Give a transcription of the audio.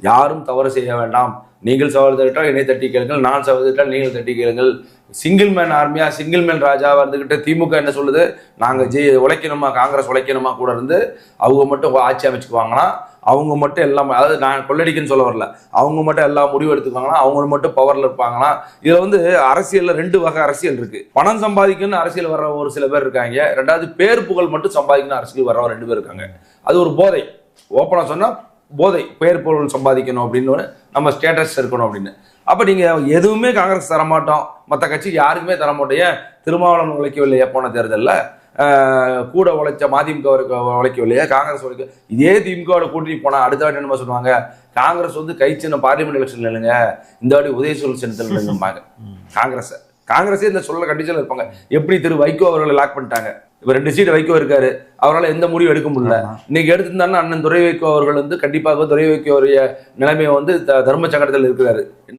யாரும் தவறு செய்ய வேண்டாம், நீங்கள் சகோதரத்தால் என்னை தட்டி கேளுங்கள், நான் சகோதரத்தால் நீங்கள் தட்டி கேளுங்கள். சிங்கிள் மேன் ஆர்மியா சிங்கிள் மேன் ராஜாவா இருந்துகிட்டு திமுக என்ன சொல்லுது, நாங்கள் உழைக்கணுமா, காங்கிரஸ் உழைக்கணுமா கூட இருந்து அவங்க மட்டும் ஆட்சி அமைச்சுக்குவாங்கன்னா, அவங்க மட்டும் எல்லாம், அதாவது நான் கொள்ளடிக்குன்னு சொல்ல வரல, அவங்க மட்டும் எல்லாம் முடிவு எடுத்துக்குவாங்கன்னா, அவங்க மட்டும் பவர்ல இருப்பாங்கன்னா. இதுல வந்து அரசியல்ல 2 வகை அரசியல் இருக்கு. பணம் சம்பாதிக்கணும்னு அரசியல் வர்ற ஒரு சில பேர் இருக்காங்க, ரெண்டாவது பேர் புகழ் மட்டும் சம்பாதிக்கணும் அரசியல் வர்ற 2 பேர் இருக்காங்க. அது ஒரு போதை, ஓப்பனா சொன்னா போதை, பேர் பொருள் சம்பாதிக்கணும் அப்படின்னு, நம்ம ஸ்டேட்டஸ் இருக்கணும் அப்படின்னு. அப்ப நீங்க எதுவுமே காங்கிரஸ் தரமாட்டோம், மற்ற கட்சிக்கு யாருக்குமே தரமாட்டோம். ஏன் திருமாவளவன் உழைக்கவில்லையா போன தேர்தலில்? கூட உழைச்ச மதிமுக உழைக்கவில்லையா? காங்கிரஸ் உழைக்க. இதே திமுகவோட கூட்டணி போனா அடுத்த வாட்டி என்ன சொல்லுவாங்க, காங்கிரஸ் வந்து கை சின்ன பார்லிமெண்ட் எலெக்ஷன்ல இல்லைங்க, இந்த வாட்டி உதயசூரன் சின்னத்தில் இல்லைங்கம்பாங்க காங்கிரஸே இந்த சொல்ல கண்டிஷன்ல இருப்பாங்க. எப்படி திரு வைகோ அவர்களை லாக் பண்ணிட்டாங்க. இப்ப 2 சீட் வைகோ இருக்காரு, அவரால் எந்த முடிவும் எடுக்க முடியல. இன்னைக்கு எடுத்திருந்தாருன்னா அண்ணன் துரை வைகோ அவர்கள் வந்து கண்டிப்பாக துரை வைகோடைய நிலைமையை வந்து தர்ம சங்கடத்தில் இருக்கிறாரு.